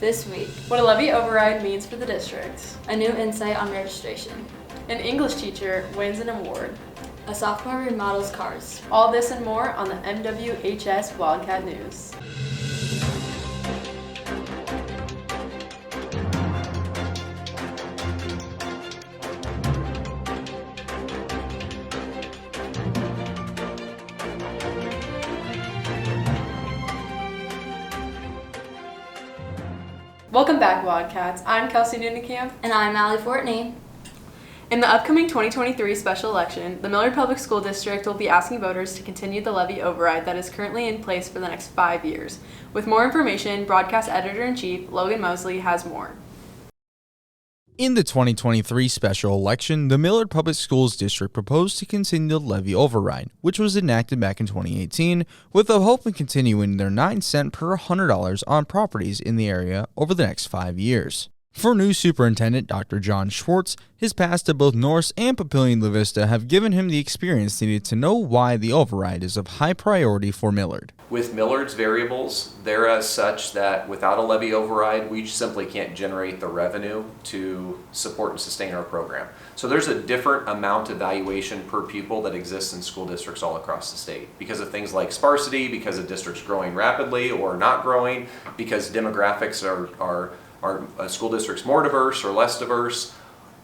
This week, what a levy override means for the district. a new insight on registration. An English teacher wins an award. A sophomore remodels cars. All this and more on the MWHS Wildcat News. Welcome back, Wildcats. I'm Kelsey Noonekamp. And I'm Allie Fortney. In the upcoming 2023 special election, the Millard Public School District will be asking voters to continue the levy override that is currently in place for the next 5 years. With more information, Broadcast Editor-in-Chief Logan Mosley has more. In the 2023 special election, the Millard Public Schools District proposed to continue the levy override, which was enacted back in 2018, with the hope of continuing their 9 cents per $100 on properties in the area over the next 5 years. For new Superintendent Dr. John Schwartz, his paths to both Norris and Papillion La Vista have given him the experience needed to know why the override is of high priority for Millard. With Millard's variables, they're as such that without a levy override, we simply can't generate the revenue to support and sustain our program. So there's a different amount of valuation per pupil that exists in school districts all across the state because of things like sparsity, because of districts growing rapidly or not growing, because demographics are school districts more diverse or less diverse.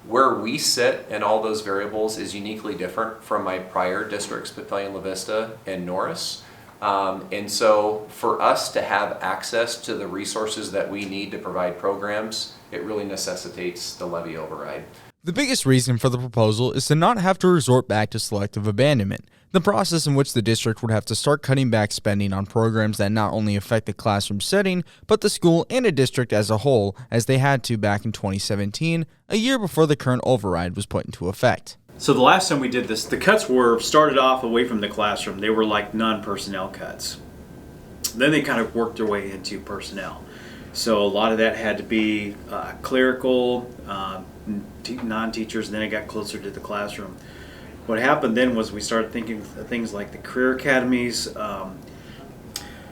Where we sit in all those variables is uniquely different from my prior districts, Papillion La Vista and Norris. And so for us to have access to the resources that we need to provide programs, it really necessitates the levy override. The biggest reason for the proposal is to not have to resort back to selective abandonment, the process in which the district would have to start cutting back spending on programs that not only affect the classroom setting, but the school and a district as a whole, as they had to back in 2017, a year before the current override was put into effect. So the last time we did this, the cuts were started off away from the classroom. They were like non-personnel cuts. Then they kind of worked their way into personnel. So a lot of that had to be clerical, non-teachers, and then it got closer to the classroom. What happened then was we started thinking things like the career academies,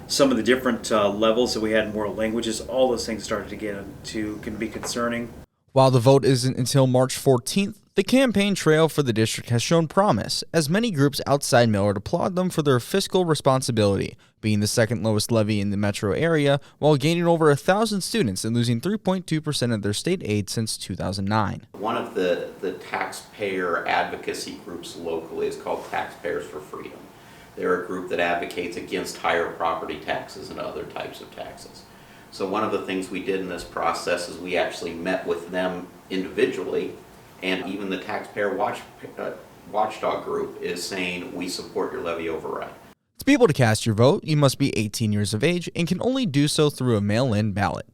some of the different levels that we had in world languages. All those things started to get into can be concerning. While the vote isn't until March 14th, the campaign trail for the district has shown promise, as many groups outside Millard applaud them for their fiscal responsibility, being the second lowest levy in the metro area, while gaining over 1,000 students and losing 3.2% of their state aid since 2009. One of the taxpayer advocacy groups locally is called Taxpayers for Freedom. They're a group that advocates against higher property taxes and other types of taxes. So one of the things we did in this process is we actually met with them individually, and even the taxpayer watchdog group is saying we support your levy override. To be able to cast your vote, you must be 18 years of age and can only do so through a mail-in ballot.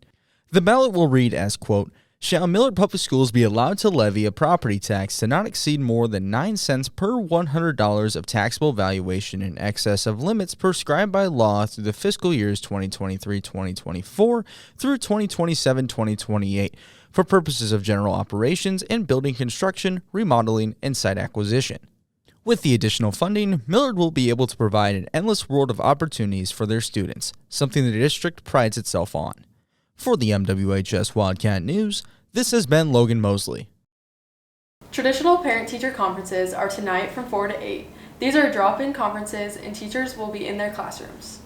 The ballot will read as, quote, "Shall Millard Public Schools be allowed to levy a property tax to not exceed more than 9 cents per $100 of taxable valuation in excess of limits prescribed by law through the fiscal years 2023-2024 through 2027-2028 for purposes of general operations and building construction, remodeling, and site acquisition." With the additional funding, Millard will be able to provide an endless world of opportunities for their students, something the district prides itself on. For the MWHS Wildcat News, this has been Logan Mosley. Traditional parent-teacher conferences are tonight from 4 to 8. These are drop-in conferences and teachers will be in their classrooms.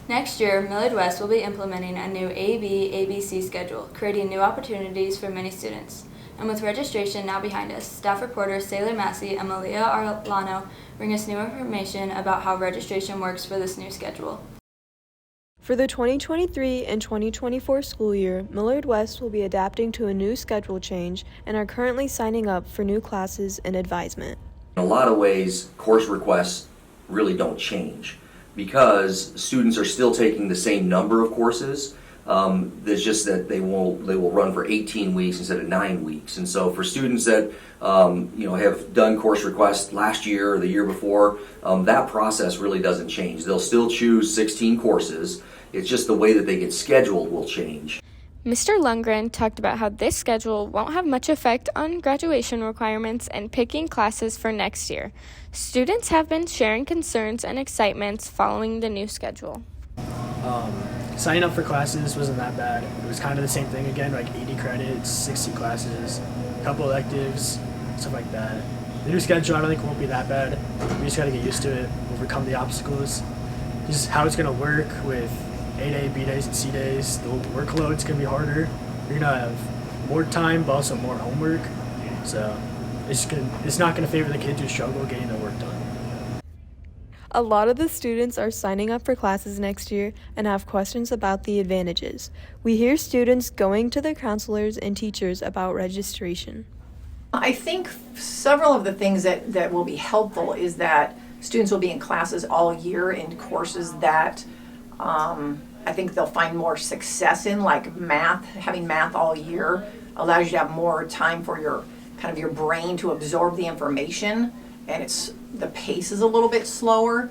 Next year, Millard West will be implementing a new AB-ABC schedule, creating new opportunities for many students. And with registration now behind us, staff reporters Sailor Massey and Malia Arlano bring us new information about how registration works for this new schedule. For the 2023 and 2024 school year, Millard West will be adapting to a new schedule change and are currently signing up for new classes and advisement. In a lot of ways, course requests really don't change because students are still taking the same number of courses. It's just that they will run for 18 weeks instead of 9 weeks. And so for students that have done course requests last year or the year before, that process really doesn't change. They'll still choose 16 courses. It's just the way that they get scheduled will change. Mr. Lundgren talked about how this schedule won't have much effect on graduation requirements and picking classes for next year. Students have been sharing concerns and excitements following the new schedule. signing up for classes wasn't that bad. It was kind of the same thing again, like 80 credits, 60 classes, a couple electives, stuff like that. The new schedule I don't think won't be that bad. We just gotta get used to it, overcome the obstacles. Just how it's gonna work with A-Day, B-Days, and C-Days. The workload's gonna be harder. You're gonna have more time, but also more homework. So it's not gonna favor the kids who struggle getting their work done. A lot of the students are signing up for classes next year and have questions about the advantages. We hear students going to their counselors and teachers about registration. I think several of the things that will be helpful is that students will be in classes all year in courses that I think they'll find more success in, like math. Having math all year allows you to have more time for your brain to absorb the information, and the pace is a little bit slower.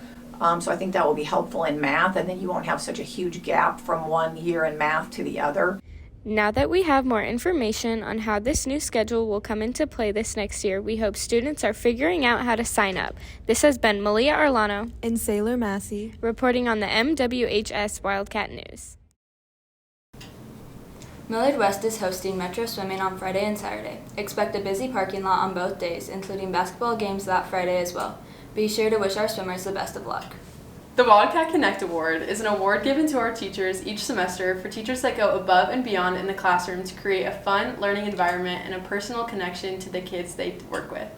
So I think that will be helpful in math, and then you won't have such a huge gap from one year in math to the other. Now that we have more information on how this new schedule will come into play this next year, we hope students are figuring out how to sign up. This has been Malia Arlano and Sailor Massey reporting on the MWHS Wildcat News. Millard West is hosting Metro Swimming on Friday and Saturday. Expect a busy parking lot on both days, including basketball games that Friday as well. Be sure to wish our swimmers the best of luck. The Wildcat Connect Award is an award given to our teachers each semester for teachers that go above and beyond in the classroom to create a fun learning environment and a personal connection to the kids they work with.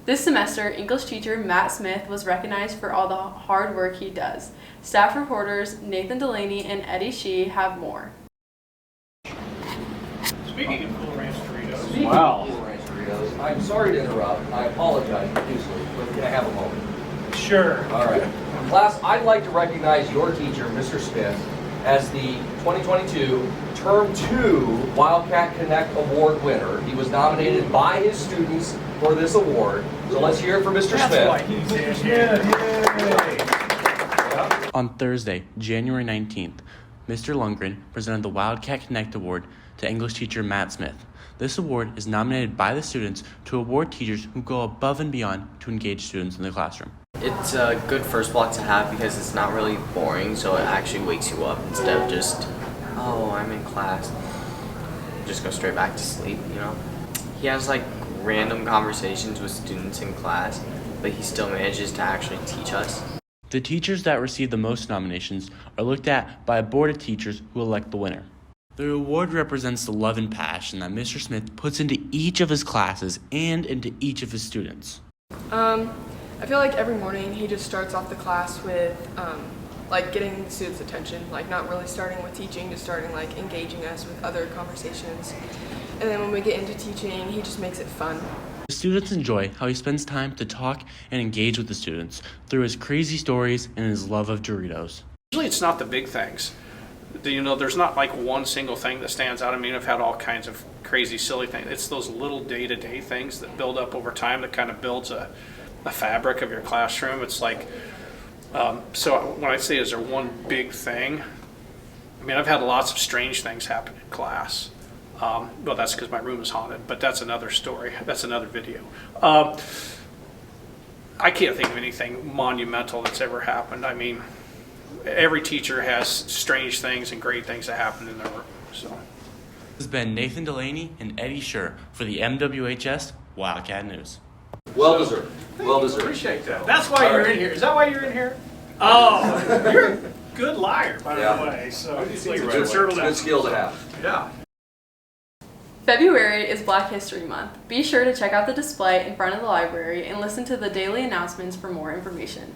This semester, English teacher Matt Smith was recognized for all the hard work he does. Staff reporters Nathan Delaney and Eddie Shee have more. Speaking of Cool Ranch Doritos. Wow. Cool Ranch Doritos. I'm sorry to interrupt. I apologize profusely, but can I have a moment? Sure. All right. Class, I'd like to recognize your teacher, Mr. Smith, as the 2022 Term 2 Wildcat Connect Award winner. He was nominated by his students for this award. So let's hear it for Mr. Smith. That's why he's here. Yeah. On Thursday, January 19th, Mr. Lundgren presented the Wildcat Connect Award to English teacher Matt Smith. This award is nominated by the students to award teachers who go above and beyond to engage students in the classroom. It's a good first block to have because it's not really boring, so it actually wakes you up instead of just, oh, I'm in class. Just go straight back to sleep, you know? He has like random conversations with students in class, but he still manages to actually teach us. The teachers that receive the most nominations are looked at by a board of teachers who elect the winner. The award represents the love and passion that Mr. Smith puts into each of his classes and into each of his students. I feel like every morning he just starts off the class with like getting the students' attention, like not really starting with teaching, just starting like engaging us with other conversations. And then when we get into teaching, he just makes it fun. The students enjoy how he spends time to talk and engage with the students through his crazy stories and his love of Doritos. Usually it's not the big things. You know, there's not like one single thing that stands out. I mean, I've had all kinds of crazy, silly things. It's those little day-to-day things that build up over time that kind of builds a fabric of your classroom. It's like, so when I say is there one big thing, I mean, I've had lots of strange things happen in class. Well, that's because my room is haunted, but that's another story. That's another video. I can't think of anything monumental that's ever happened. I mean, every teacher has strange things and great things that happen in their room. So. This has been Nathan Delaney and Eddie Schur for the MWHS Wildcat News. Well deserved. Well deserved. Appreciate that. That's why you're in here. Is that why you're in here? Oh, you're a good liar, by the way. So it's a good skill to have. Yeah. February is Black History Month. Be sure to check out the display in front of the library and listen to the daily announcements for more information.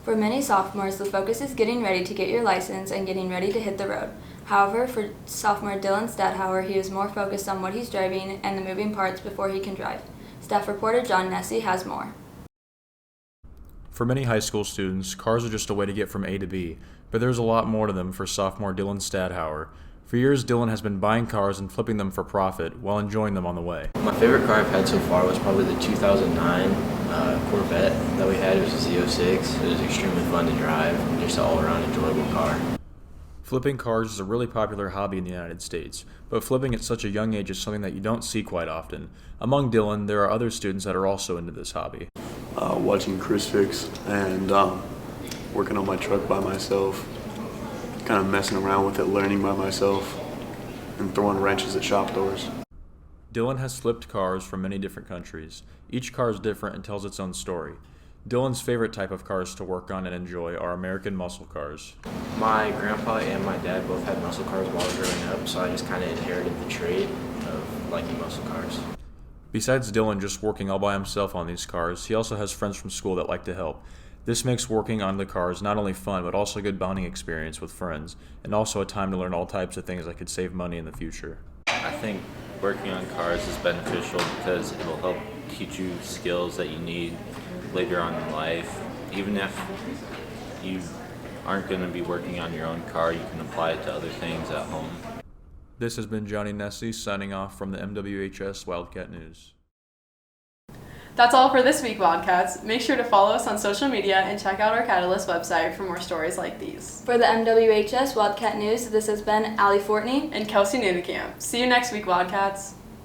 For many sophomores, the focus is getting ready to get your license and getting ready to hit the road. However, for sophomore Dylan Stadhauer, he is more focused on what he's driving and the moving parts before he can drive. Staff reporter John Nessie has more. For many high school students, cars are just a way to get from A to B, but there's a lot more to them for sophomore Dylan Stadhauer. For years, Dylan has been buying cars and flipping them for profit while enjoying them on the way. My favorite car I've had so far was probably the 2009 Corvette that we had. It was a Z06. It was extremely fun to drive and just an all-around enjoyable car. Flipping cars is a really popular hobby in the United States, but flipping at such a young age is something that you don't see quite often. Among Dylan, there are other students that are also into this hobby. Watching Chris fix and working on my truck by myself. kind of messing around with it, learning by myself, and throwing wrenches at shop doors. Dylan has flipped cars from many different countries. Each car is different and tells its own story. Dylan's favorite type of cars to work on and enjoy are American muscle cars. My grandpa and my dad both had muscle cars while growing up, so I just kind of inherited the trade of liking muscle cars. Besides Dylan just working all by himself on these cars, he also has friends from school that like to help. This makes working on the cars not only fun, but also a good bonding experience with friends, and also a time to learn all types of things that could save money in the future. I think working on cars is beneficial because it will help teach you skills that you need later on in life. Even if you aren't going to be working on your own car, you can apply it to other things at home. This has been Johnny Nessie signing off from the MWHS Wildcat News. That's all for this week, Wildcats. Make sure to follow us on social media and check out our Catalyst website for more stories like these. For the MWHS Wildcat News, this has been Allie Fortney and Kelsey Nudekamp. See you next week, Wildcats.